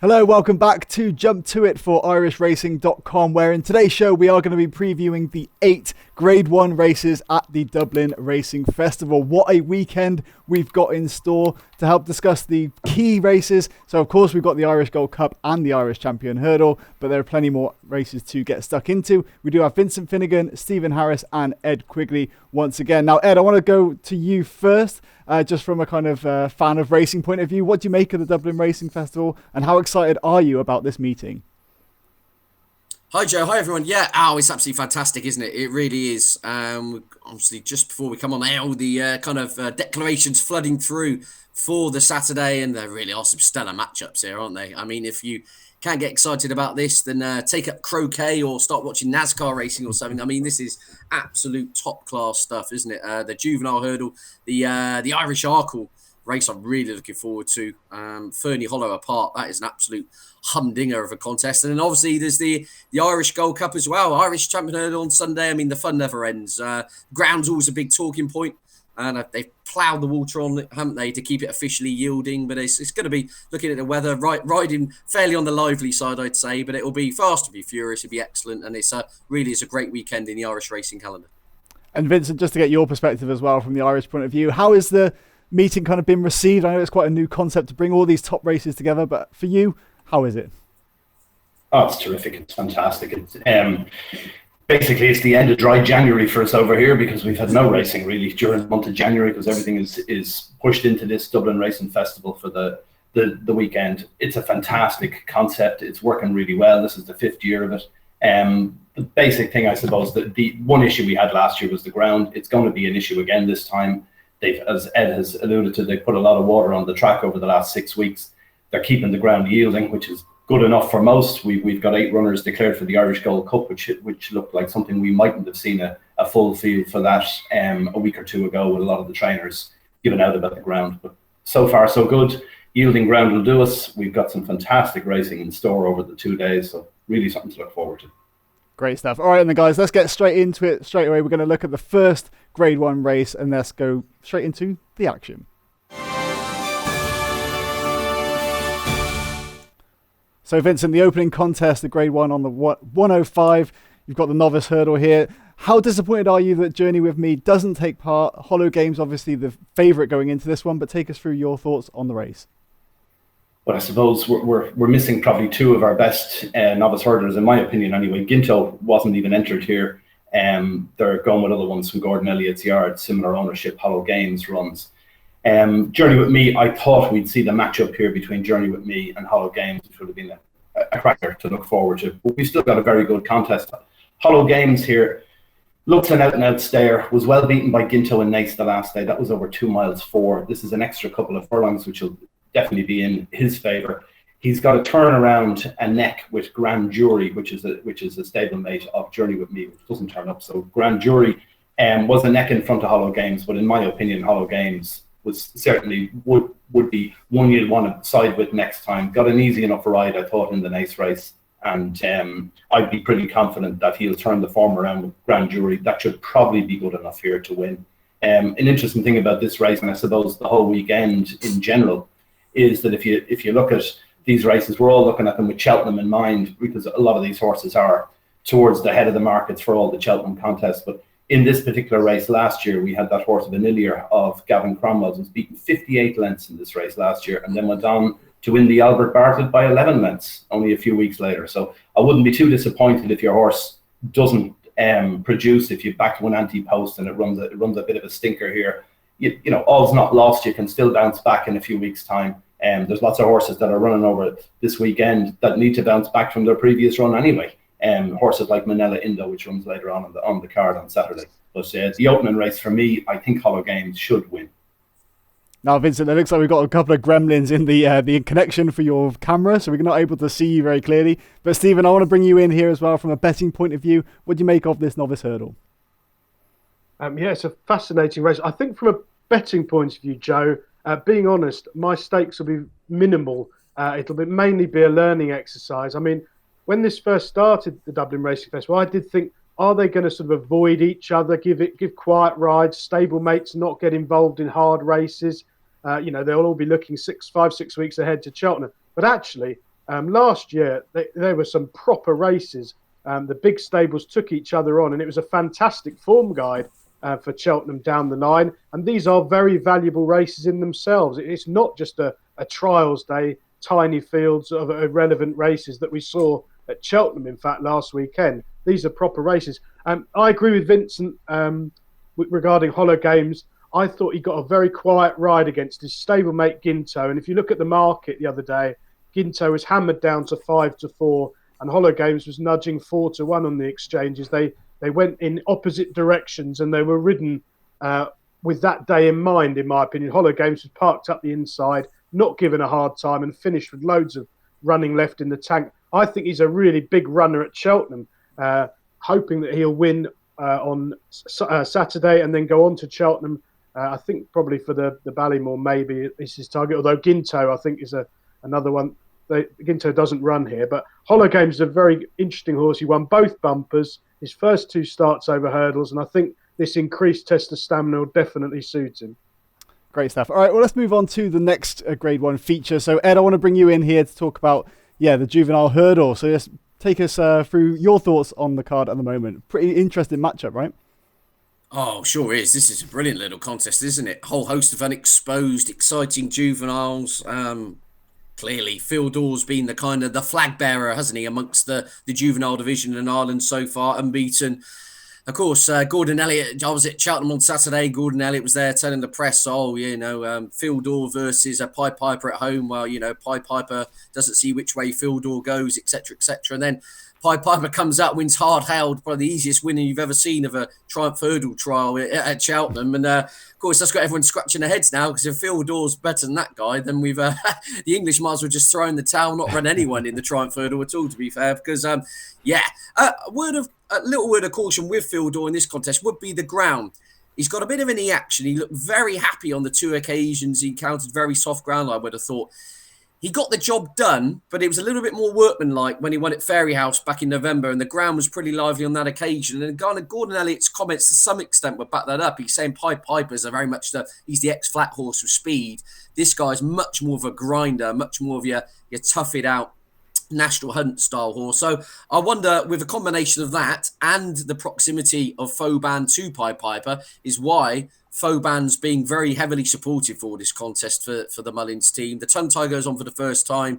Hello, welcome back to Jump To It for IrishRacing.com, where in today's show we are going to be previewing the 8 Grade 1 races at the Dublin Racing Festival. What a weekend we've got in store to help discuss the key races. So of course we've got the Irish Gold Cup and the Irish Champion Hurdle, but there are plenty more races to get stuck into. We do have Vincent Finegan, Stephen Harris and Ed Quigley once again. Now Ed, I want to go to you first. Just from a kind of fan of racing point of view, what do you make of the Dublin Racing Festival and how excited are you about this meeting? Hi Joe, hi everyone. Yeah, it's absolutely fantastic, isn't it? It really is. Obviously, just before we come on air, all the kind of declarations flooding through for the Saturday, and there really are some stellar matchups here, aren't they? I mean, if you can't get excited about this, then take up croquet or start watching NASCAR racing or something. I mean, this is absolute top class stuff, isn't it? The Juvenile Hurdle, the Irish Arkle race I'm really looking forward to. Fernie Hollow apart, that is an absolute humdinger of a contest. And then obviously there's the Irish Gold Cup as well. Irish Champion Hurdle on Sunday. I mean, the fun never ends. Ground's always a big talking point. And they've ploughed the water on it, haven't they, to keep it officially yielding. But it's going to be looking at the weather, riding fairly on the lively side, I'd say. But it'll be fast, it'll be furious, it'll be excellent. And it's really is a great weekend in the Irish racing calendar. And Vincent, just to get your perspective as well from the Irish point of view, how is the meeting kind of been received? I know it's quite a new concept to bring all these top races together, but for you, how is it? Oh, it's terrific. It's fantastic. It's basically it's the end of dry January for us over here because we've had no racing really during the month of January because everything is pushed into this Dublin Racing Festival for the weekend. It's a fantastic concept. It's working really well. This is the 5th year of it. The basic thing, I suppose, that the one issue we had last year was the ground. It's going to be an issue again this time. They've, as Ed has alluded to, they put a lot of water on the track over the last 6 weeks. They're keeping the ground yielding, which is good enough for most. We've got 8 runners declared for the Irish Gold Cup, which looked like something we mightn't have seen a full field for that a week or two ago with a lot of the trainers giving out about the ground. But so far, so good. Yielding ground will do us. We've got some fantastic racing in store over the 2 days, so really something to look forward to. Great stuff. All right, then, guys, let's get straight into it. Straight away, we're going to look at the first Grade 1 race, and let's go straight into the action. So, Vincent, the opening contest, the Grade 1 on the 105. You've got the Novice Hurdle here. How disappointed are you that Journey With Me doesn't take part? Hollow Games, obviously the favourite going into this one, but take us through your thoughts on the race. Well, I suppose we're missing probably 2 of our best novice hurdlers, in my opinion anyway. Ginto wasn't even entered here. They're going with other ones from Gordon Elliott's yard, similar ownership, Hollow Games runs. Journey With Me, I thought we'd see the matchup here between Journey With Me and Hollow Games, which would have been a cracker to look forward to. But we've still got a very good contest. Hollow Games here looks an out-and-out stayer, was well beaten by Ginto and Nace the last day. That was over 2 miles 4. This is an extra couple of furlongs, which will definitely be in his favour. He's got a turn around a neck with Grand Jury, which is a stablemate of Journey With Me, which doesn't turn up. So Grand Jury was a neck in front of Hollow Games, but in my opinion, Hollow Games was certainly would be one you'd want to side with next time. Got an easy enough ride, I thought, in the Nace race, and I'd be pretty confident that he'll turn the form around with Grand Jury. That should probably be good enough here to win. An interesting thing about this race, and I suppose the whole weekend in general, is that if you look at these races, we're all looking at them with Cheltenham in mind, because a lot of these horses are towards the head of the markets for all the Cheltenham contests. But in this particular race last year, we had that horse Vanillier of Gavin Cromwell's, was beaten 58 lengths in this race last year, and then went on to win the Albert Bartlett by 11 lengths only a few weeks later. So I wouldn't be too disappointed if your horse doesn't produce, if you back one anti-post and it runs a bit of a stinker here. You know, all's not lost. You can still bounce back in a few weeks' time. There's lots of horses that are running over this weekend that need to bounce back from their previous run anyway. Horses like Manila Indo, which runs later on the card on Saturday. But the opening race for me, I think Hollow Games should win. Now, Vincent, it looks like we've got a couple of gremlins in the connection for your camera, so we're not able to see you very clearly. But Stephen, I want to bring you in here as well from a betting point of view. What do you make of this Novice Hurdle? Yeah, it's a fascinating race. I think from a betting point of view, Joe, being honest, my stakes will be minimal. It'll mainly be a learning exercise. I mean, when this first started, the Dublin Racing Festival, I did think, are they going to sort of avoid each other, give quiet rides, stablemates not get involved in hard races? They'll all be looking 5-6 weeks ahead to Cheltenham. But actually, Last year, there were some proper races. The big stables took each other on, and it was a fantastic form guide for Cheltenham down the line. And these are very valuable races in themselves. It's not just a trials day, tiny fields of irrelevant races that we saw at Cheltenham, in fact, last weekend. These are proper races. I agree with Vincent regarding Hollow Games. I thought he got a very quiet ride against his stablemate Ginto. And if you look at the market the other day, Ginto was hammered down to 5-4, and Hollow Games was nudging 4-1 on the exchanges. They went in opposite directions, and they were ridden with that day in mind, in my opinion. Hollow Games was parked up the inside, not given a hard time, and finished with loads of running left in the tank. I think he's a really big runner at Cheltenham, hoping that he'll win on Saturday and then go on to Cheltenham. I think probably for the Ballymore maybe is his target, although Ginto I think is another one. Ginto doesn't run here, but Hollow Games is a very interesting horse. He won both bumpers, his first 2 starts over hurdles, and I think this increased test of stamina will definitely suit him. Great stuff. All right, well, let's move on to the next Grade 1 feature. So, Ed, I want to bring you in here to talk about, the Juvenile hurdle. So just take us through your thoughts on the card at the moment. Pretty interesting matchup, right? Oh, sure is. This is a brilliant little contest, isn't it? A whole host of unexposed, exciting juveniles. Clearly, Phil Dawes been the flag bearer, hasn't he, amongst the juvenile division in Ireland so far, unbeaten. Of course, Gordon Elliott, I was at Cheltenham on Saturday. Gordon Elliott was there telling the press, Phil Dawes versus a Pied Piper at home. Well, Pied Piper doesn't see which way Phil Dawes goes, etc., etc. And then Pied Piper comes out, wins hard-held, probably the easiest winning you've ever seen of a Triumph Hurdle trial at Cheltenham. And, of course, that's got everyone scratching their heads now, because if Phil Dawes is better than that guy, then we've the English might as well just throw in the towel, not run anyone in the Triumph Hurdle at all, to be fair, because, a little word of caution with Phil Dawes in this contest would be the ground. He's got a bit of any action. He looked very happy on the 2 occasions he encountered very soft ground, I would have thought. He got the job done, but it was a little bit more workmanlike when he won at Fairy House back in November, and the ground was pretty lively on that occasion. And Gordon Elliott's comments to some extent would back that up. He's saying Pied Pipers are very much he's the ex-flat horse with speed. This guy's much more of a grinder, much more of your tough it out National Hunt style horse. So I wonder, with a combination of that and the proximity of Fauban to Pied Piper, is why Fauban's being very heavily supported for this contest for the Mullins team. The tongue tie goes on for the first time.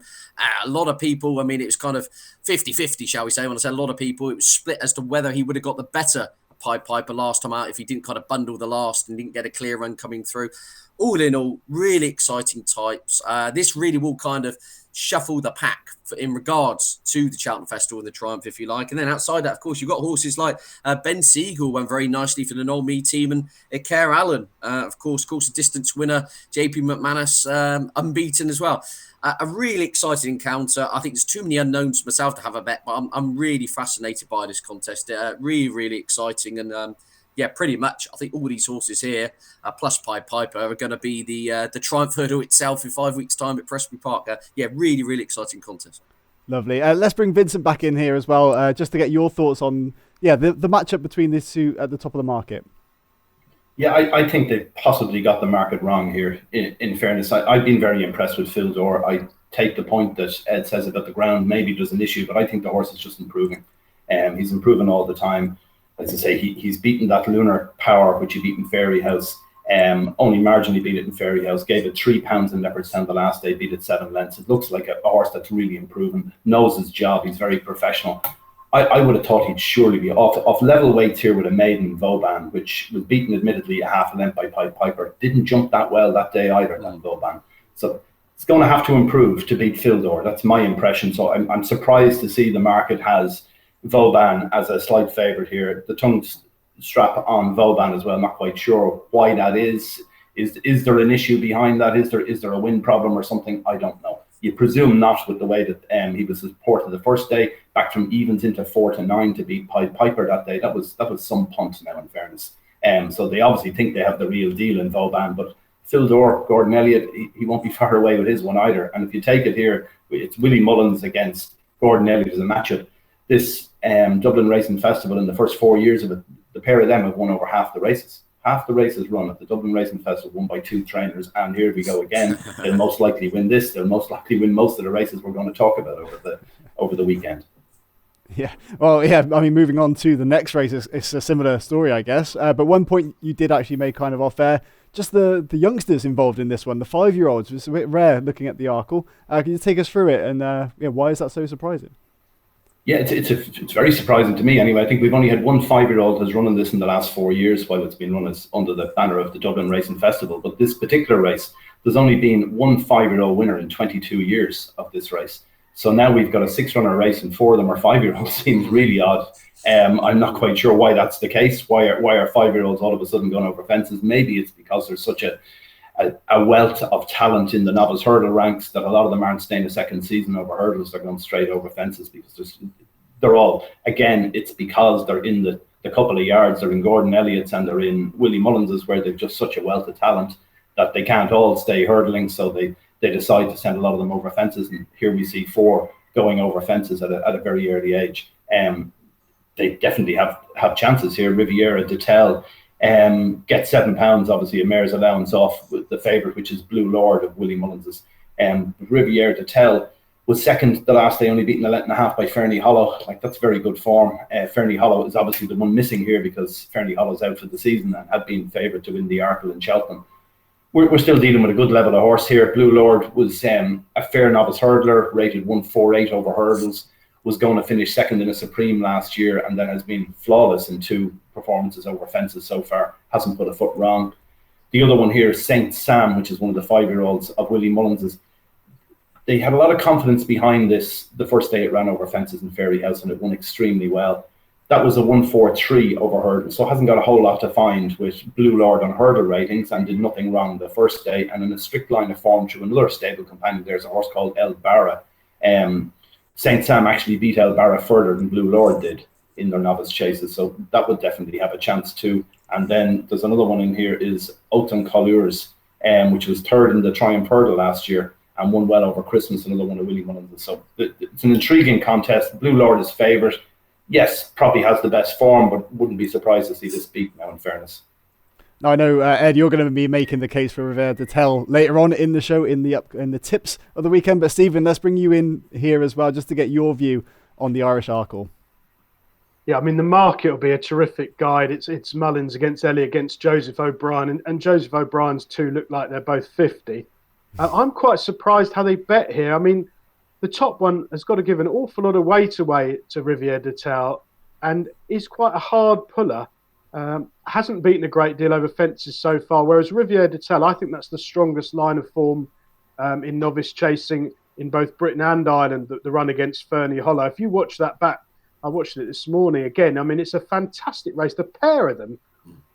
A lot of people, it was kind of 50-50, shall we say. When I say a lot of people, it was split as to whether he would have got the better Pied Piper last time out if he didn't kind of bundle the last and didn't get a clear run coming through. All in all, really exciting types. This really will kind of shuffle the pack in regards to the Cheltenham Festival and the Triumph, if you like. And then outside that, of course, you've got horses like Ben Siegel went very nicely for the Noel Mead team, and Care Allen, of course, a distance winner, JP McManus, unbeaten as well. A really exciting encounter. I think there's too many unknowns for myself to have a bet, but I'm really fascinated by this contest. Really, really exciting. And pretty much, I think all these horses here, plus Pied Piper, are going to be the Triumph Hurdle itself in 5 weeks' time at Presby Park. Really, really exciting contest. Lovely. Let's bring Vincent back in here as well, just to get your thoughts on the matchup between these two at the top of the market. Yeah, I think they possibly got the market wrong here. In fairness, I've been very impressed with Phil Dawes. I take the point that Ed says about the ground. Maybe there's an issue, but I think the horse is just improving. He's improving all the time. As I say, he's beaten that Lunar Power, which he beat in Fairy House. Only marginally beat it in Fairy House. Gave it 3 pounds in Leopardstown the last day. Beat it 7 lengths. It looks like a horse that's really improving. Knows his job. He's very professional. I would have thought he'd surely be off level weights here with a maiden Vauban, which was beaten admittedly a half a length by Pied Piper. Didn't jump that well that day either, that Vauban. So it's going to have to improve to beat Phil Dawes. That's my impression. So I'm surprised to see the market has Vauban as a slight favourite here. The tongue strap on Vauban as well. Not quite sure why that is. Is there an issue behind that? Is there a wind problem or something? I don't know. You presume not, with the way that he was supported the first day, back from evens into 4-9 to beat Pied Piper that day. That was some punt now, in fairness. So they obviously think they have the real deal in Vauban, but Phil Dawes, Gordon Elliott, he won't be far away with his one either. And if you take it here, it's Willie Mullins against Gordon Elliott as a matchup. This Dublin Racing Festival, in the first 4 years of it, the pair of them have won over half the races. half the races run at the Dublin Racing Festival won by 2 trainers, and here we go again. They'll most likely win this. They'll most likely win most of the races we're going to talk about over the weekend. Yeah, well, yeah, I mean, moving on to the next race, it's a similar story, I guess. But one point you did actually make kind of off air, just the youngsters involved in this one, the 5-year-olds. It's a bit rare looking at the Arkle. Can you take us through it, and why is that so surprising? Yeah, it's very surprising to me anyway. I think we've only had one 5-year-old who's running this in the last 4 years while it's been run as under the banner of the Dublin Racing Festival. But this particular race, there's only been one 5-year-old winner in 22 years of this race. So now we've got a 6-runner race and 4 of them are 5-year-olds. Seems really odd. I'm not quite sure why that's the case. Why are 5-year-olds all of a sudden going over fences? Maybe it's because there's such a wealth of talent in the novice hurdle ranks that a lot of them aren't staying a second season over hurdles. They're going straight over fences because they're all, again, it's because they're in the couple of yards. They're in Gordon Elliott's and they're in Willie Mullins's, where they've just such a wealth of talent that they can't all stay hurdling. So they decide to send a lot of them over fences, and here we see 4 going over fences at a very early age. They definitely have chances here. Riviera Detel gets £7, obviously a mare's allowance off with the favourite, which is Blue Lord of Willie Mullins's. Riviera Detel was second the last day, only beaten a length and a half by Fernie Hollow. Like, that's very good form. Fernie Hollow is obviously the one missing here because Fernie Hollow's out for the season and had been favoured to win the Arkle in Cheltenham. We're still dealing with a good level of horse here. Blue Lord was a fair novice hurdler, rated 148 over hurdles, was going to finish second in a Supreme last year, and then has been flawless in 2 performances over fences so far. Hasn't put a foot wrong. The other one here is Saint Sam, which is one of the 5-year-olds of Willie Mullins's. They had a lot of confidence behind this. The first day it ran over fences in Fairyhouse, and it won extremely well. That was a 143 over hurdle, so hasn't got a whole lot to find with Blue Lord on hurdle ratings, and did nothing wrong the first day. And in a strict line of form through another stable companion, there's a horse called El Barra. Saint Sam actually beat El Barra further than Blue Lord did in their novice chases, so that would definitely have a chance too. And then there's another one in here is Oton Collures, which was 3rd in the Triumph Hurdle last year and won well over Christmas, another one of Willie Mullins. So it's an intriguing contest. Blue Lord is favourite. Yes, probably has the best form, but wouldn't be surprised to see this beat now, in fairness. Now, I know, Ed, you're going to be making the case for Riviera Detel later on in the show in the tips of the weekend. But Stephen, let's bring you in here as well, just to get your view on the Irish Arkle. Yeah, I mean, the market will be a terrific guide. It's Mullins against Elliott against Joseph O'Brien, and Joseph O'Brien's 2 look like they're both 50. I'm quite surprised how they bet here. I mean, the top one has got to give an awful lot of weight away to Riviera Detel, and is quite a hard puller. Hasn't beaten a great deal over fences so far, whereas Riviera Detel, I think that's the strongest line of form in novice chasing in both Britain and Ireland, the run against Fernie Hollow. If you watch that back, I watched it this morning again. I mean, it's a fantastic race. The pair of them,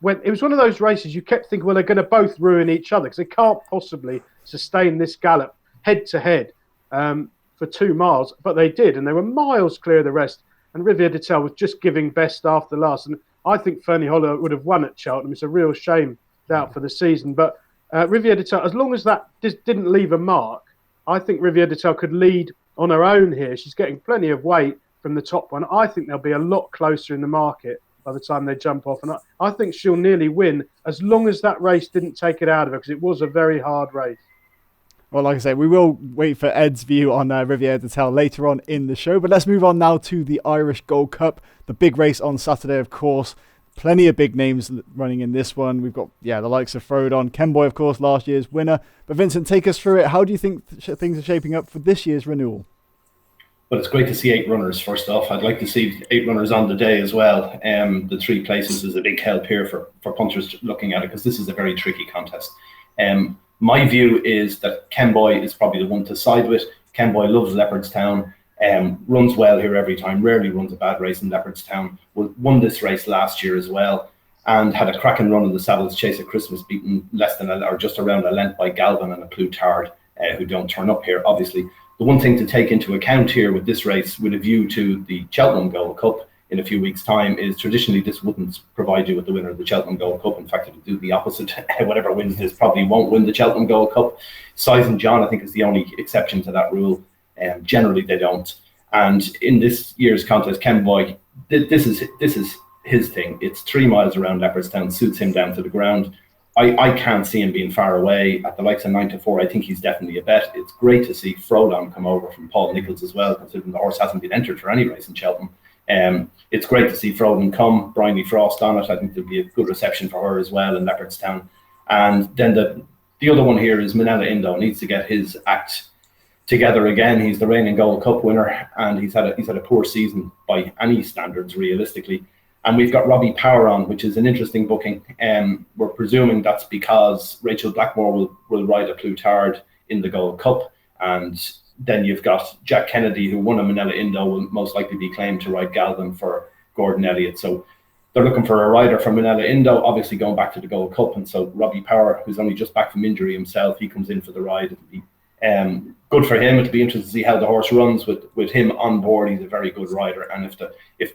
when it was one of those races you kept thinking, well, they're going to both ruin each other because they can't possibly sustain this gallop head to head for 2 miles, but they did, and they were miles clear of the rest. And Riviera Detel was just giving best after last, and I think Fernie Hollow would have won at Cheltenham. It's a real shame out for the season, but Riviera Detel, as long as that just didn't leave a mark, I think Riviera Detel could lead on her own here. She's getting plenty of weight from the top one. I think they'll be a lot closer in the market by the time they jump off, and I think she'll nearly win as long as that race didn't take it out of her, because it was a very hard race. Well, like I say, we will wait for Ed's view on Riviera Detel later on in the show. But let's move on now to the Irish Gold Cup, the big race on Saturday, of course. Plenty of big names running in this one. We've got, the likes of Frodon, Kemboy, of course, last year's winner. But Vincent, take us through it. How do you think things are shaping up for this year's renewal? Well, it's great to see 8 runners, first off. I'd like to see 8 runners on the day as well. The 3 places is a big help here for punters looking at it, because this is a very tricky contest. My view is that Kemboy is probably the one to side with. Kemboy loves Leopardstown, runs well here every time, rarely runs a bad race in Leopardstown. Won this race last year as well, and had a cracking run in the Saddles Chase at Christmas, beaten less than or just around a length by Galvin and a Plutard, who don't turn up here, obviously. The one thing to take into account here with this race, with a view to the Cheltenham Gold Cup in a few weeks' time, is traditionally this wouldn't provide you with the winner of the Cheltenham Gold Cup. In fact, it would do the opposite. Whatever wins this probably won't win the Cheltenham Gold Cup. Size and John, I think, is the only exception to that rule. Generally, they don't. And in this year's contest, Kemboy, this is his thing. It's 3 miles around Leopardstown, suits him down to the ground. I can't see him being far away at the likes of 9-4. I think he's definitely a bet. It's great to see Frodon come over from Paul Nichols as well, considering the horse hasn't been entered for any race in Cheltenham. It's great to see Frodon come, Bryony Frost on it. I think there'll be a good reception for her as well in Leopardstown. And then the other one here is Minella Indo. Needs to get his act together again. He's the reigning Gold Cup winner, and he's had a poor season by any standards, realistically. And we've got Robbie Power on, which is an interesting booking. We're presuming that's because Rachel Blackmore will ride a Plutard in the Gold Cup. And then you've got Jack Kennedy, who won a Minella Indo, will most likely be claimed to ride Galvin for Gordon Elliott. So they're looking for a rider from Minella Indo, obviously going back to the Gold Cup. And so Robbie Power, who's only just back from injury himself, he comes in for the ride. It'll be good for him. It'll be interesting to see how the horse runs with him on board. He's a very good rider. And if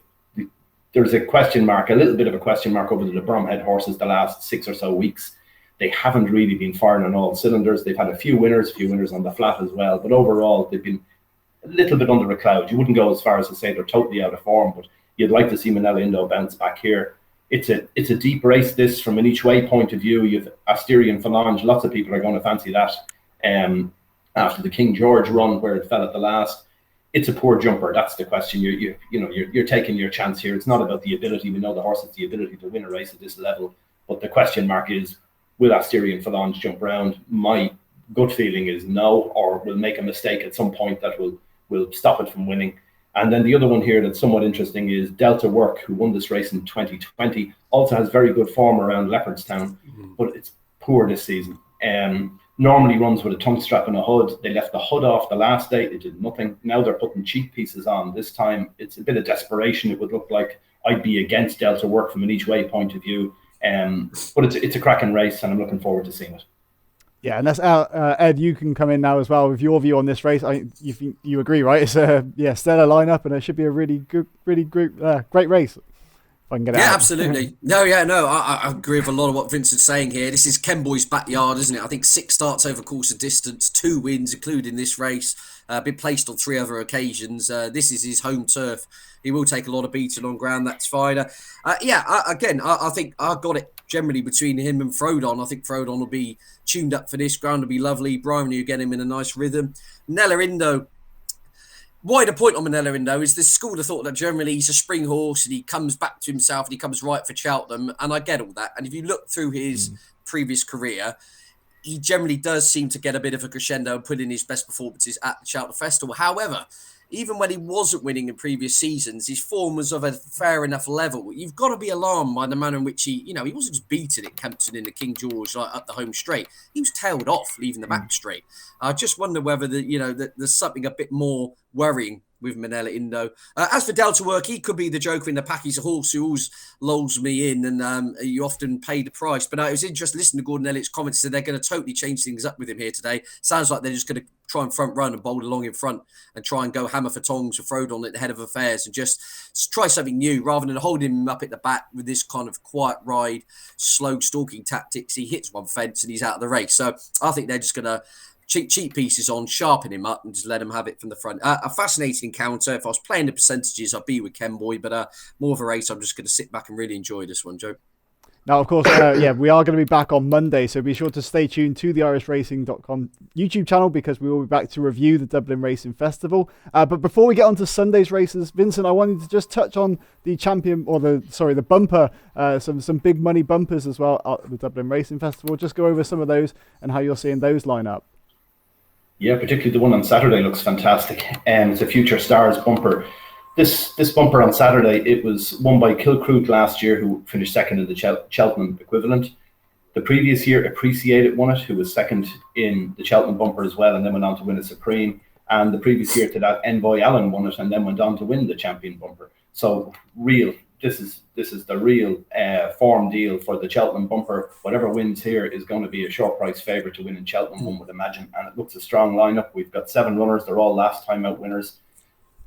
there's a question mark, a little bit of a question mark over the Bromhead horses the last 6 or so weeks. They haven't really been firing on all cylinders. They've had a few winners on the flat as well. But overall, they've been a little bit under a cloud. You wouldn't go as far as to say they're totally out of form, but you'd like to see Minella Indo bounce back here. It's a deep race, this, from an each way point of view. You've Asterion Falange. Lots of people are going to fancy that after the King George run where it fell at the last. It's a poor jumper. That's the question. You're taking your chance here. It's not about the ability. We know the horse has the ability to win a race at this level, but the question mark is, will Asterion Falange jump round? My gut feeling is no, or will make a mistake at some point that will stop it from winning. And then the other one here that's somewhat interesting is Delta Work, who won this race in 2020, also has very good form around Leopardstown, but it's poor this season. Normally runs with a tongue strap and a hood. They left the hood off the last day. It did nothing. Now they're putting cheek pieces on. This time it's a bit of desperation. It would look like I'd be against Delta Work from an each way point of view. But it's a cracking race, and I'm looking forward to seeing it. Yeah, and that's Ed. You can come in now as well with your view on this race. You agree, right? It's a stellar lineup, and it should be a really great race. If I can get it out. Absolutely. I agree with a lot of what Vincent's saying here. This is Kemboy's backyard, isn't it? I think 6 starts over course of distance, 2 wins, including this race. Been placed on 3 other occasions. This is his home turf. He will take a lot of beating on ground. That's fine. I think I got it generally between him and Frodon. I think Frodon will be tuned up for this. Ground will be lovely. Brian, you get him in a nice rhythm. Minella Indo. Wider point on Minella Indo is this school of thought that generally he's a spring horse and he comes back to himself and he comes right for Cheltenham. And I get all that. And if you look through his previous career, he generally does seem to get a bit of a crescendo and put in his best performances at the Cheltenham Festival. However, even when he wasn't winning in previous seasons, his form was of a fair enough level. You've got to be alarmed by the manner in which he wasn't just beaten at Kempton in the King George like up the home straight. He was tailed off, leaving the back straight. I just wonder whether there's something a bit more worrying with Minella Indo. As for Delta Work, he could be the joker in the pack. He's a horse who always lulls me in, and you often pay the price. But it was interesting listening to Gordon Elliott's comments. That they're going to totally change things up with him here today. Sounds like they're just going to try and front run and bowl along in front and try and go hammer for tongs for Frodon at the head of affairs and just try something new rather than holding him up at the back with this kind of quiet ride, slow stalking tactics. He hits one fence and he's out of the race. So I think they're just going to cheap pieces on, sharpen him up and just let him have it from the front. A fascinating encounter. If I was playing the percentages, I'd be with Kemboy, but more of a race. I'm just going to sit back and really enjoy this one, Joe. Now, of course, we are going to be back on Monday, so be sure to stay tuned to the IrishRacing.com YouTube channel because we will be back to review the Dublin Racing Festival. But before we get on to Sunday's races, Vincent, I wanted to just touch on the the bumper, some big money bumpers as well at the Dublin Racing Festival. Just go over some of those and how you're seeing those line up. Yeah, particularly the one on Saturday looks fantastic. It's a Future Stars bumper. This bumper on Saturday, it was won by Kilcroot last year, who finished second in the Cheltenham equivalent. The previous year, Appreciated won it, who was second in the Cheltenham bumper as well, and then went on to win a Supreme. And the previous year to that, Envoy Allen won it, and then went on to win the champion bumper. So this is the real form deal for the Cheltenham bumper. Whatever wins here is going to be a short price favourite to win in Cheltenham, one would imagine. And it looks a strong lineup. We've got 7 runners. They're all last time out winners.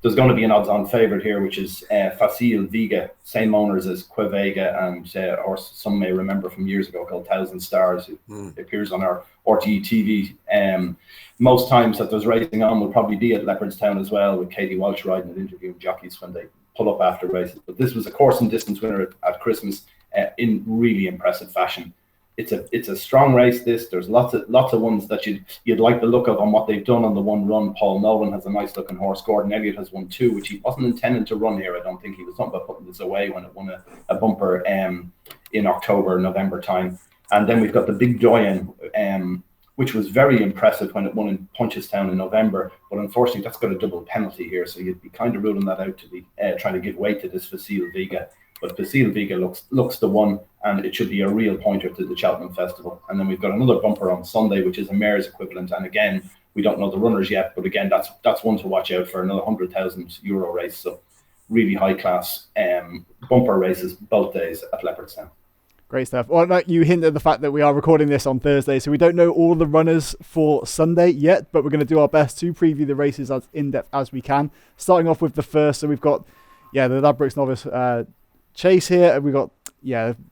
There's going to be an odds-on favourite here, which is Facile Viga, same owners as Quevega and a horse some may remember from years ago called 1,000 Stars, who appears on our RTE TV. Most times that there's racing on will probably be at Leopardstown as well, with Katie Walsh riding and interviewing jockeys when they pull up after races. But this was a course and distance winner at Christmas in really impressive fashion. It's a strong race. There's lots of ones that you'd like the look of on what they've done on the one run. Paul Nolan has a nice looking horse. Gordon Elliott has won 2, which he wasn't intending to run here. I don't think he was talking about putting this away when it won a bumper in October, November time. And then we've got the Big Doyen, which was very impressive when it won in Punchestown in November. But unfortunately, that's got a double penalty here, so you'd be kind of ruling that out to be trying to give weight to this Facile Vega. But Facile Vega looks the one, and it should be a real pointer to the Cheltenham Festival. And then we've got another bumper on Sunday, which is a mare's equivalent. And again, we don't know the runners yet, but again, that's one to watch out for, another €100,000 race. So really high class bumper races both days at Leopardstown. Great stuff. Well, like you hinted at the fact that we are recording this on Thursday, so we don't know all the runners for Sunday yet, but we're going to do our best to preview the races as in-depth as we can. Starting off with the first, so we've got, the Ladbrokes Novice Chase here, and we've got,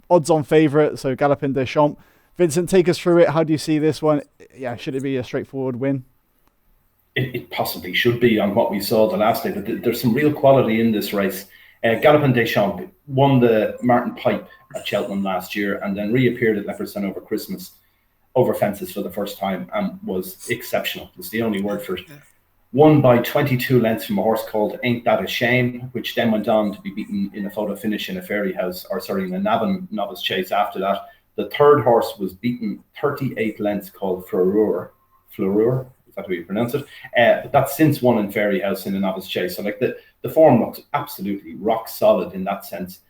odds-on favourite, so Galopin Des Champs. Vincent, take us through it. How do you see this one? Should it be a straightforward win? It possibly should be on what we saw the last day, but there's some real quality in this race. Galopin Des Champs won the Martin Pipe at Cheltenham last year and then reappeared at Leopardstown over Christmas over fences for the first time and was exceptional. It's the only word for it. Won by 22 lengths from a horse called Ain't That a Shame, which then went on to be beaten in a photo finish in a Fairy House, in the Navan Novice Chase after that. The third horse was beaten 38 lengths called Fleureur, is that how you pronounce it? But that's since won in Fairy House in a Novice Chase. So the form looks absolutely rock solid in that sense.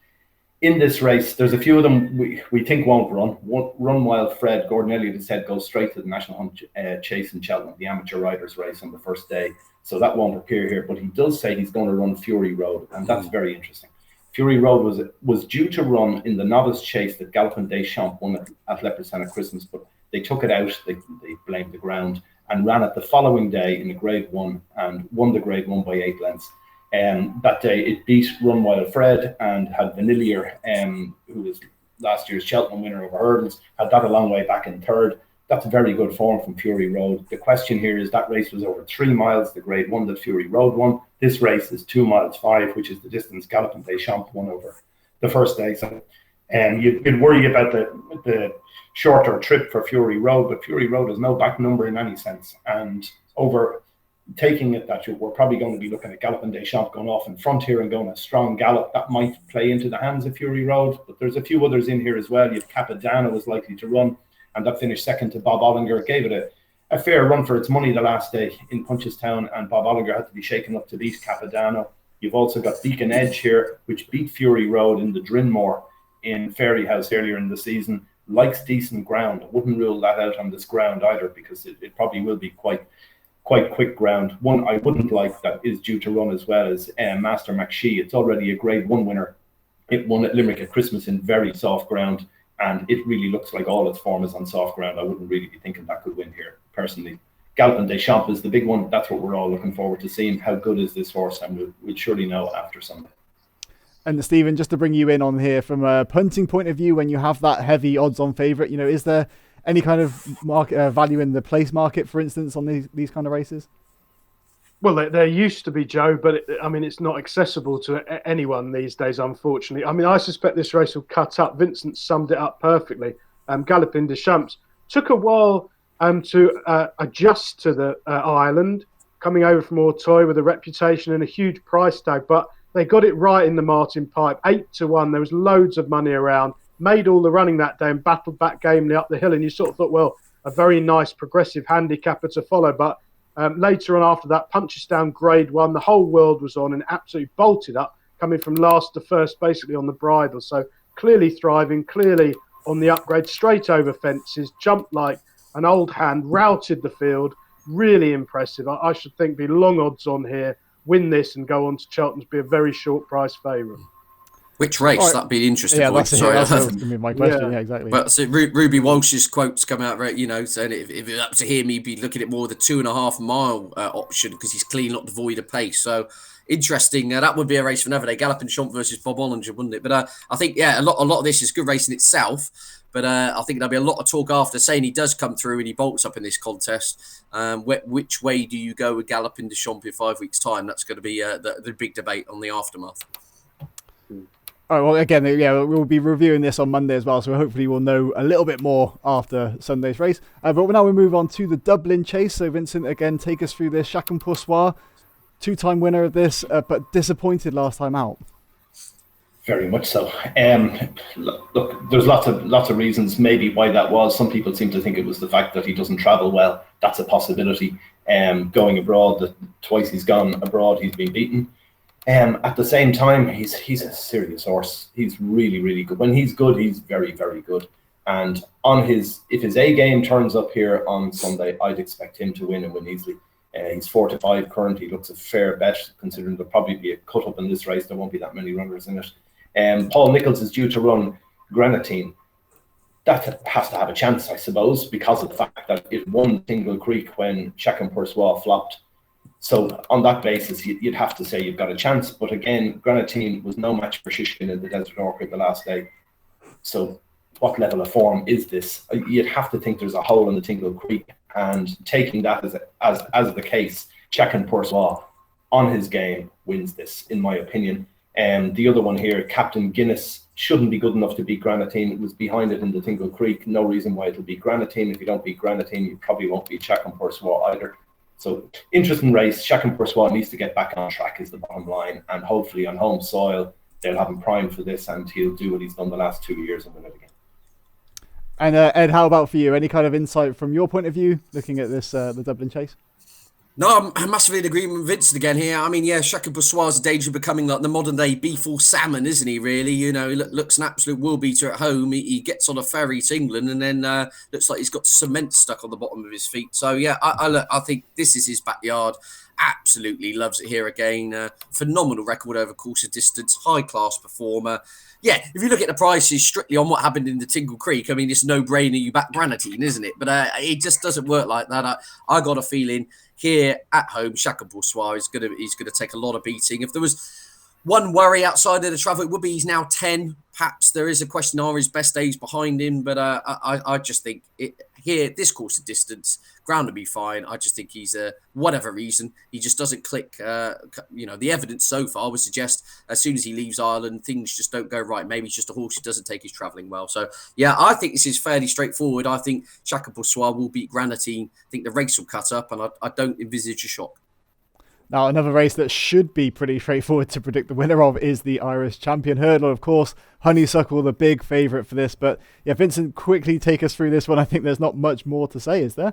In this race, there's a few of them we think won't run. Run Wild Fred, Gordon Elliott has said, goes straight to the National Hunt Chase in Cheltenham, the amateur riders race on the first day. So that won't appear here. But he does say he's going to run Fury Road, and that's very interesting. Fury Road was due to run in the Novice Chase that Galopin Des Champs won at Leopardstown at Christmas, but they took it out. They blamed the ground and ran it the following day in a Grade 1 and won the Grade 1 by 8 lengths. That day it beat Run Wild Fred and had Vanillier, who was last year's Cheltenham winner over hurdles, had that a long way back in third. That's very good form from Fury Road. The question here is that race was over 3 miles, the Grade 1 that Fury Road won. This race is 2 miles 5, which is the distance Galopin Des Champs won over the first day. So you'd worry about the shorter trip for Fury Road, but Fury Road has no back number in any sense. And over taking it that we're probably going to be looking at Galopin Des Champs going off in front here and going a strong gallop. That might play into the hands of Fury Road, but there's a few others in here as well. You have Capadano is likely to run, and that finished second to Bob Ollinger. Gave it a fair run for its money the last day in Punchestown, and Bob Ollinger had to be shaken up to beat Capadano. You've also got Beacon Edge here, which beat Fury Road in the Drinmore in Fairy House earlier in the season. Likes decent ground. I wouldn't rule that out on this ground either, because it probably will be quite quick ground. One I wouldn't like that is due to run as well as Master McShee. It's already a Grade 1 winner. It won at Limerick at Christmas in very soft ground, and it really looks like all its form is on soft ground. I wouldn't really be thinking that could win here, personally. Galopin Des Champs is the big one. That's what we're all looking forward to seeing. How good is this horse? And we'll surely know after Sunday. And Stephen, just to bring you in on here, from a punting point of view, when you have that heavy odds-on favourite, is there any kind of market value in the place market, for instance, on these kind of races? Well, there used to be, Joe, but it's not accessible to anyone these days, unfortunately. I suspect this race will cut up. Vincent summed it up perfectly. Galopin Des Champs took a while to adjust to the island, coming over from Auteuil with a reputation and a huge price tag, but they got it right in the Martin Pipe, 8-1. There was loads of money around. Made all the running that day and battled back gamely up the hill, and you sort of thought, well, a very nice progressive handicapper to follow. But later on after that, Punchestown Grade 1, the whole world was on and absolutely bolted up, coming from last to first basically on the bridle. So clearly thriving, clearly on the upgrade, straight over fences, jumped like an old hand, routed the field, really impressive. I should think be long odds on here, win this and go on to Cheltenham to be a very short price favourite. Which race? Right. That'd be interesting. Yeah, that's going to be my question. Yeah, exactly. But so Ruby Walsh's quotes come out, right? Saying if it was up to him, he'd be looking at more the 2.5 mile option because he's clean, not devoid of pace. So interesting. That would be a race for another day. Galopin Champ versus Bob Ollinger, wouldn't it? But I think a lot of this is good racing itself. But I think there'll be a lot of talk after, saying he does come through and he bolts up in this contest. Which way do you go with Galopin Des Champs in 5 weeks' time? That's going to be the big debate on the aftermath. All right, well, again, yeah, we'll be reviewing this on Monday as well, so hopefully we'll know a little bit more after Sunday's race. But now we move on to the Dublin Chase. So, Vincent, again, take us through this. Chacun Pour Soi, two-time winner of this, but disappointed last time out. Very much so. Look, there's lots of reasons maybe why that was. Some people seem to think it was the fact that he doesn't travel well. That's a possibility. Going abroad, twice he's gone abroad, he's been beaten. At the same time, he's a serious horse. He's really, really good. When he's good, he's very, very good. And if his A game turns up here on Sunday, I'd expect him to win and win easily. He's 4-5 current. He looks a fair bet, considering there'll probably be a cut up in this race. There won't be that many runners in it. Paul Nicholls is due to run Granatine. That has to have a chance, I suppose, because of the fact that it won Tingle Creek when Chacun Pour Soi flopped. So on that basis, you'd have to say you've got a chance. But again, Granatine was no match for Shishkin in the Desert Orchid the last day. So what level of form is this? You'd have to think there's a hole in the Tingle Creek. And taking that as the case, Chacun Pour Soi on his game wins this, in my opinion. The other one here, Captain Guinness, shouldn't be good enough to beat Granatine. It was behind it in the Tingle Creek. No reason why it'll beat Granatine. If you don't beat Granatine, you probably won't beat Chacun Pour Soi either. So, interesting race. Chacun Pour Soi needs to get back on track is the bottom line. And hopefully on home soil, they'll have him primed for this and he'll do what he's done the last 2 years and win it again. And Ed, how about for you? Any kind of insight from your point of view, looking at this, the Dublin Chase? No, I'm massively in agreement with Vincent again here. I mean, yeah, Chacun Pour Soi is in danger of becoming like the modern day beef or salmon, isn't he, really? You know, he looks an absolute world beater at home. He gets on a ferry to England and then looks like he's got cement stuck on the bottom of his feet. So, yeah, I think this is his backyard. Absolutely loves it here again. Phenomenal record over course of distance. High-class performer. Yeah, if you look at the prices strictly on what happened in the Tingle Creek, I mean, it's no-brainer you back Granatine, isn't it? But it just doesn't work like that. I got a feeling here at home, Chacun Pour Soi is going to take a lot of beating. If there was one worry outside of the travel, it would be he's now 10. Perhaps there is a question, are his best days behind him? But I just think here, this course of distance, ground to be fine. I just think he's, whatever reason, he just doesn't click. The evidence so far would suggest as soon as he leaves Ireland, things just don't go right. Maybe it's just a horse who doesn't take his travelling well. So, yeah, I think this is fairly straightforward. I think Chacun Pour Soi will beat Granatine. I think the race will cut up, and I don't envisage a shock. Now, another race that should be pretty straightforward to predict the winner of is the Irish Champion Hurdle. Of course, Honeysuckle, the big favourite for this. But, yeah, Vincent, quickly take us through this one. I think there's not much more to say, is there?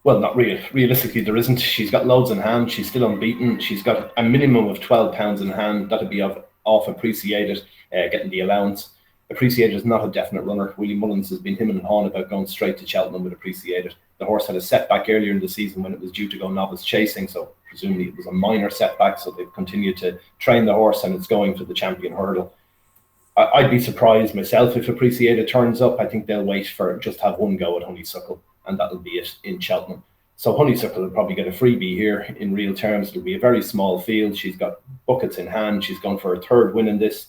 Well, not really. Realistically, there isn't. She's got loads in hand. She's still unbeaten. She's got a minimum of 12 pounds in hand. That'll be off Appreciated, getting the allowance. Appreciated is not a definite runner. Willie Mullins has been him and hawing about going straight to Cheltenham with Appreciated. The horse had a setback earlier in the season when it was due to go novice chasing, so presumably it was a minor setback, so they've continued to train the horse and it's going for the Champion Hurdle. I'd be surprised myself if Appreciated turns up. I think they'll wait for just have one go at Honeysuckle, and that'll be it in Cheltenham. So Honeysuckle will probably get a freebie here in real terms. It'll be a very small field. She's got buckets in hand. She's gone for a third win in this,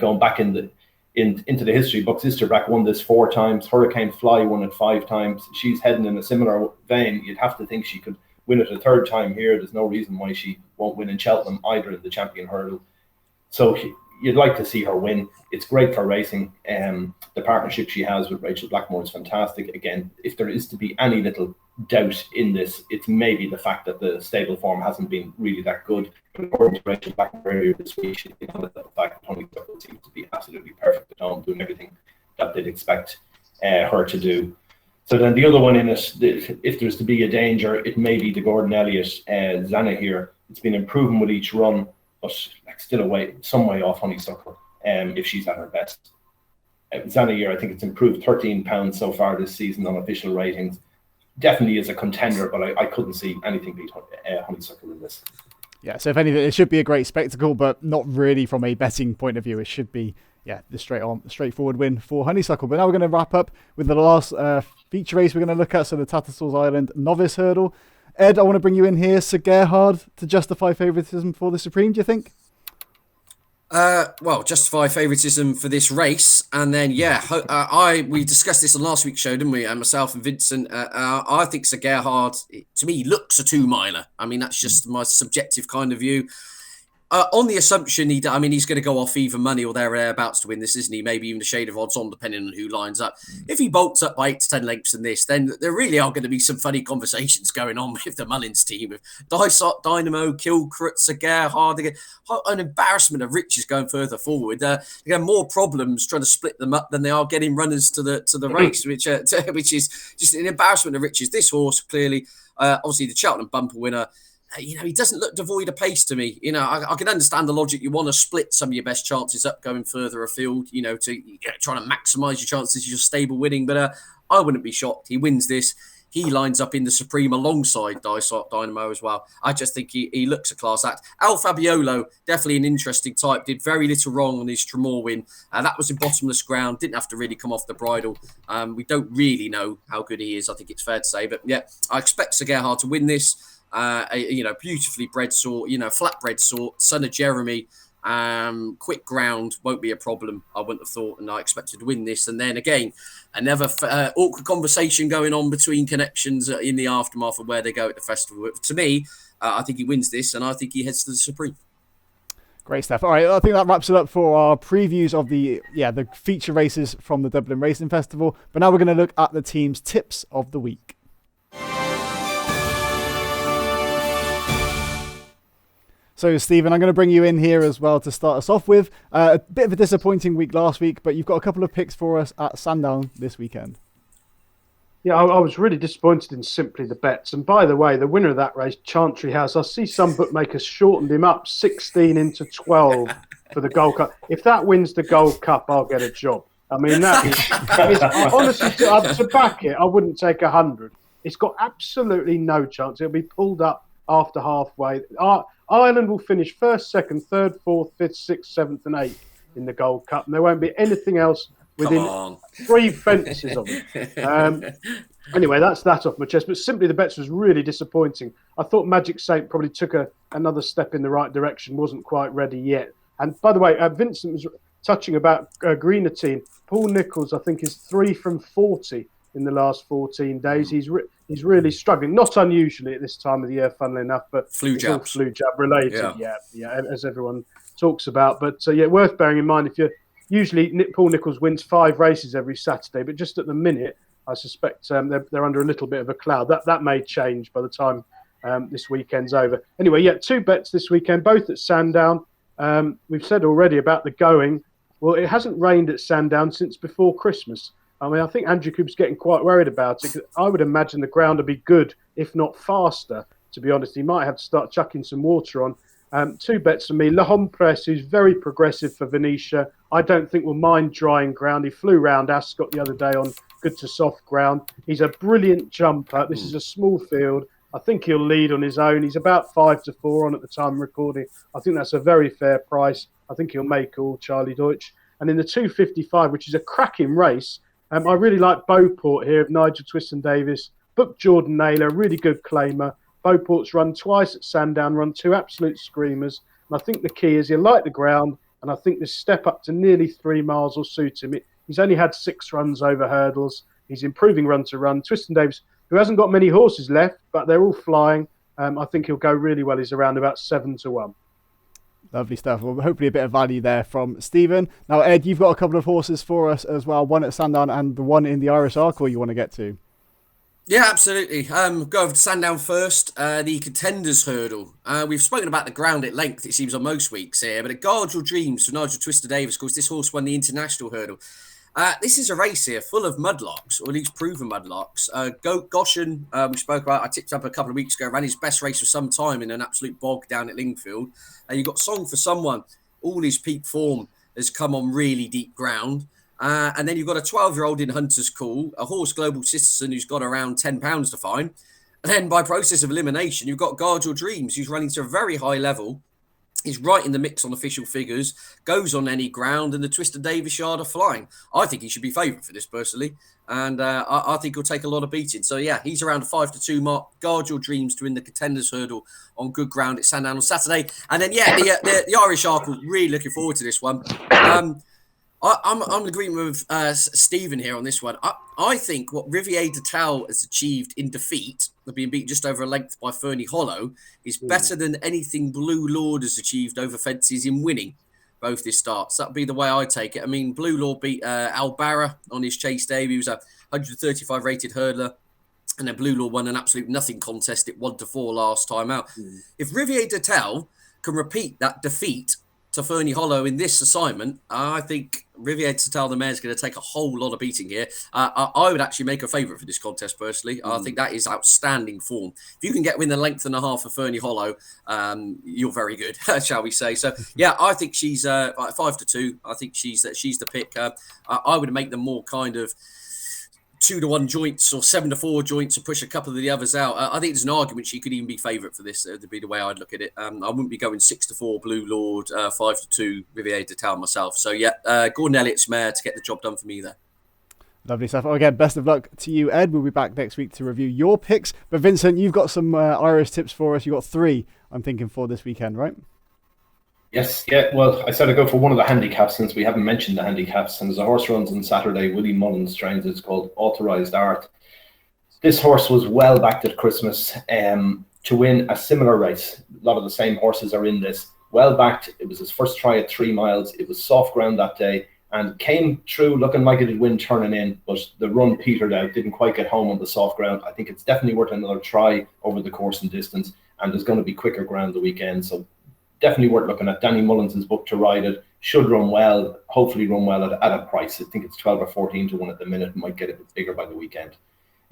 going back into the history books. Isterbrack won this 4 times. Hurricane Fly won it 5 times. She's heading in a similar vein. You'd have to think she could win it a third time here. There's no reason why she won't win in Cheltenham either in the Champion Hurdle. So you'd like to see her win. It's great for racing. The partnership she has with Rachel Blackmore is fantastic. Again, if there is to be any little doubt in this, it's maybe the fact that the stable form hasn't been really that good. According to Rachel Blackmore earlier this week, she did the fact that Honeysuckle seems to be absolutely perfect at home, doing everything that they'd expect her to do. So then the other one in it, if there's to be a danger, it may be the Gordon Elliott Zana here. It's been improving with each run, but still some way off Honeysuckle if she's at her best. Zana here, I think it's improved 13 pounds so far this season on official ratings. Definitely is a contender, but I couldn't see anything beat Honeysuckle in this. Yeah, so if anything, it should be a great spectacle, but not really from a betting point of view. It should be, the straightforward win for Honeysuckle. But now we're going to wrap up with the last feature race we're going to look at, so the Tattersalls Island Novice Hurdle. Ed, I want to bring you in here. Sir Gerhard to justify favouritism for the Supreme, do you think? Well, justify favouritism for this race, and then we discussed this on last week's show, didn't we? And myself and Vincent, I think Sir Gerhard, to me, looks a 2-miler. I mean, that's just my subjective kind of view. On the assumption he's going to go off even money or thereabouts to win this, isn't he? Maybe even a shade of odds on, depending on who lines up. If he bolts up by 8 to 10 lengths in this, then there really are going to be some funny conversations going on with the Mullins team. With Dysart, Dynamo, Kilcrutzer, Gerhard, an embarrassment of riches going further forward. They have more problems trying to split them up than they are getting runners to the race, which is just an embarrassment of riches. This horse clearly, obviously the Cheltenham bumper winner. He doesn't look devoid of pace to me. I can understand the logic. You want to split some of your best chances up going further afield, to try to maximise your chances of your stable winning. But I wouldn't be shocked. He wins this. He lines up in the Supreme alongside Dysart Dynamo as well. I just think he looks a class act. Al Fabiolo, definitely an interesting type. Did very little wrong on his Tremor win. That was in bottomless ground. Didn't have to really come off the bridle. We don't really know how good he is. I think it's fair to say. But yeah, I expect Sir Gerhard to win this. Beautifully bred sort, flatbred sort, son of Jeremy, quick ground, won't be a problem, I wouldn't have thought, and I expected to win this. And then again, another awkward conversation going on between connections in the aftermath of where they go at the festival. To me, I think he wins this, and I think he heads to the Supreme. Great stuff. All right, I think that wraps it up for our previews of the feature races from the Dublin Racing Festival. But now we're going to look at the team's tips of the week. So, Stephen, I'm going to bring you in here as well to start us off with. A bit of a disappointing week last week, but you've got a couple of picks for us at Sandown this weekend. Yeah, I was really disappointed in Simply the Bets. And by the way, the winner of that race, Chantry House, I see some bookmakers shortened him up 16 into 12 for the Gold Cup. If that wins the Gold Cup, I'll get a job. I mean, that is honestly, to back it, I wouldn't take 100. It's got absolutely no chance. It'll be pulled up after halfway. Ireland will finish first, second, third, fourth, fifth, sixth, seventh, and eighth in the Gold Cup, and there won't be anything else within 3 fences of it. Anyway, that's that off my chest. But Simply the Bets was really disappointing. I thought Magic Saint probably took another step in the right direction, wasn't quite ready yet. And by the way, Vincent was touching about Greenatine. Paul Nicholls, I think, is 3 from 40 in the last 14 days. He's really struggling. Not unusually at this time of the year, funnily enough, but flu jab related. Yeah, as everyone talks about. But worth bearing in mind, if you're usually Paul Nicholls wins 5 races every Saturday, but just at the minute, I suspect they're under a little bit of a cloud. That may change by the time this weekend's over. Anyway, 2 bets this weekend, both at Sandown. We've said already about the going. Well, it hasn't rained at Sandown since before Christmas. I mean, I think Andrew Coop's getting quite worried about it. I would imagine the ground will be good, if not faster, to be honest. He might have to start chucking some water on. 2 bets for me. Le Hompress, who's very progressive for Venetia. I don't think will mind drying ground. He flew round Ascot the other day on good to soft ground. He's a brilliant jumper. This is a small field. I think he'll lead on his own. He's about 5 to 4 on at the time of recording. I think that's a very fair price. I think he'll make all, Charlie Deutsch. And in the 255, which is a cracking race, I really like Beauport here of Nigel Twiston-Davis. Booked Jordan Naylor, really good claimer. Beauport's run twice at Sandown, run 2 absolute screamers. And I think the key is he'll like the ground, and I think this step up to nearly 3 miles will suit him. He's only had 6 runs over hurdles. He's improving run to run. Twiston-Davis, who hasn't got many horses left, but they're all flying. I think he'll go really well. He's around about 7 to 1. Lovely stuff. Well, hopefully a bit of value there from Stephen. Now, Ed, you've got a couple of horses for us as well. One at Sandown and the one in the Irish Arkle you want to get to. Yeah, absolutely. Go over to Sandown first. The Contenders Hurdle. We've spoken about the ground at length, it seems, on most weeks here. But at Guard Your Dreams for Nigel Twiston-Davis, of course, this horse won the International Hurdle. This is a race here full of mudlarks, or at least proven mudlarks. Goshen, we spoke about, I tipped up a couple of weeks ago, ran his best race for some time in an absolute bog down at Lingfield. You've got Song for Someone. All his peak form has come on really deep ground. And then you've got a 12-year-old in Hunter's Call, a horse Global Citizen who's got around £10 to find. And then by process of elimination, you've got Guard Your Dreams, who's running to a very high level. He's right in the mix on official figures, goes on any ground, and the Twister Davis yard are flying. I think he should be favourite for this personally, and I think he'll take a lot of beating. So yeah, he's around a 5-2 mark. Guard your dreams to win the Contenders Hurdle on good ground at Sandown on Saturday. And then yeah, the Irish Arkle, really looking forward to this one. I'm in agreement with Stephen here on this one. I think what Riviere de Tal has achieved in defeat, being beaten just over a length by Fernie Hollow, is better than anything Blue Lord has achieved over fences in winning both his starts. That would be the way I take it. I mean, Blue Lord beat Al Barra on his chase day. He was a 135 rated hurdler. And then Blue Lord won an absolute nothing contest at 1-4 last time out. If Riviere de Tal can repeat that defeat to Fernie Hollow in this assignment, I think Riviere de Tal, the mare, is going to take a whole lot of beating here. I would actually make a favourite for this contest personally. I think that is outstanding form. If you can get within a length and a half of Fernie Hollow, you're very good, shall we say? So yeah, I think she's 5-2. I think she's the pick. I would make them more kind of 2-1 joints or 7-4 joints and push a couple of the others out. I think there's an argument she could even be favourite for this, to be the way I'd look at it. I wouldn't be going 6-4 Blue Lord, 5-2 Riviere de Tal myself. So yeah, Gordon Elliott's mare to get the job done for me there. Lovely stuff. Again, best of luck to you, Ed. We'll be back next week to review your picks. But Vincent, you've got some Irish tips for us. You've got 3, I'm thinking, for this weekend, right? Yes, yeah. Well, I said I'd go for one of the handicaps since we haven't mentioned the handicaps. And there's a horse runs on Saturday. Willie Mullins trains. It's called Authorised Art. This horse was well backed at Christmas to win a similar race. A lot of the same horses are in this. Well backed. It was his first try at 3 miles. It was soft ground that day and came through looking like it'd win turning in, but the run petered out. Didn't quite get home on the soft ground. I think it's definitely worth another try over the course and distance. And there's going to be quicker ground the weekend. So definitely worth looking at. Danny Mullins' book to ride it. Should run well, hopefully run well at a price. I think it's 12 or 14 to 1 at the minute. Might get a bit bigger by the weekend.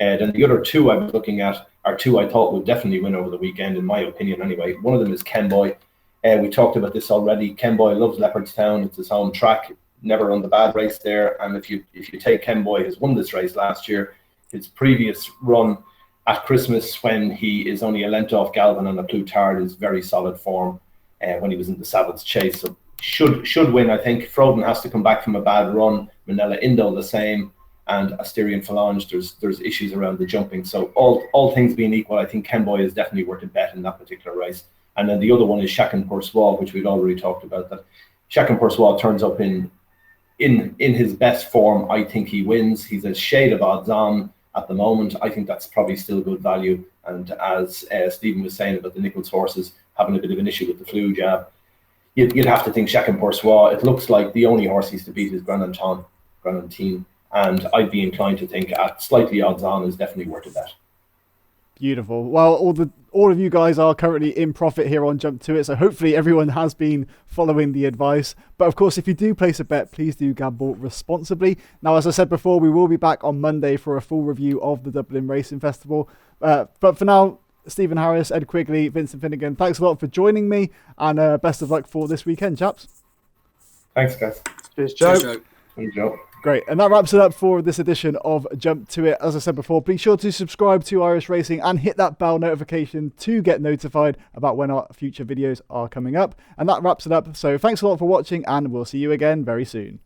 Then the other 2 I was looking at are 2 I thought would definitely win over the weekend, in my opinion anyway. One of them is Kemboy. We talked about this already. Kemboy loves Leopardstown. It's his home track. Never run the bad race there. And if you take Kemboy, has won this race last year. His previous run at Christmas, when he is only a length off Galvin on a Plutard, is very solid form. When he was in the Savills Chase, so should win. I think Froden has to come back from a bad run. Manila Indo the same, and Asterion Phalange. There's issues around the jumping. So all things being equal, I think Kemboy is definitely worth a bet in that particular race. And then the other one is Chacun Pour Soi, which we've already talked about. That Chacun Pour Soi turns up in his best form. I think he wins. He's a shade of odds on at the moment. I think that's probably still good value. And as Stephen was saying about the Nichols horses having a bit of an issue with the flu jab, you'd have to think Chacun Pour Soi. It looks like the only horse he's to beat is Granantine. And I'd be inclined to think at slightly odds on is definitely worth a bet. Beautiful. Well, all of you guys are currently in profit here on Jump To It, so hopefully everyone has been following the advice. But of course, if you do place a bet, please do gamble responsibly. Now, as I said before, we will be back on Monday for a full review of the Dublin Racing Festival. But for now, Stephen Harris, Ed Quigley, Vincent Finegan, thanks a lot for joining me, and best of luck for this weekend, chaps. Thanks, guys. Cheers, Joe. Cheers, Joe. Great, and that wraps it up for this edition of Jump To It. As I said before, be sure to subscribe to Irish Racing and hit that bell notification to get notified about when our future videos are coming up. And that wraps it up. So thanks a lot for watching, and we'll see you again very soon.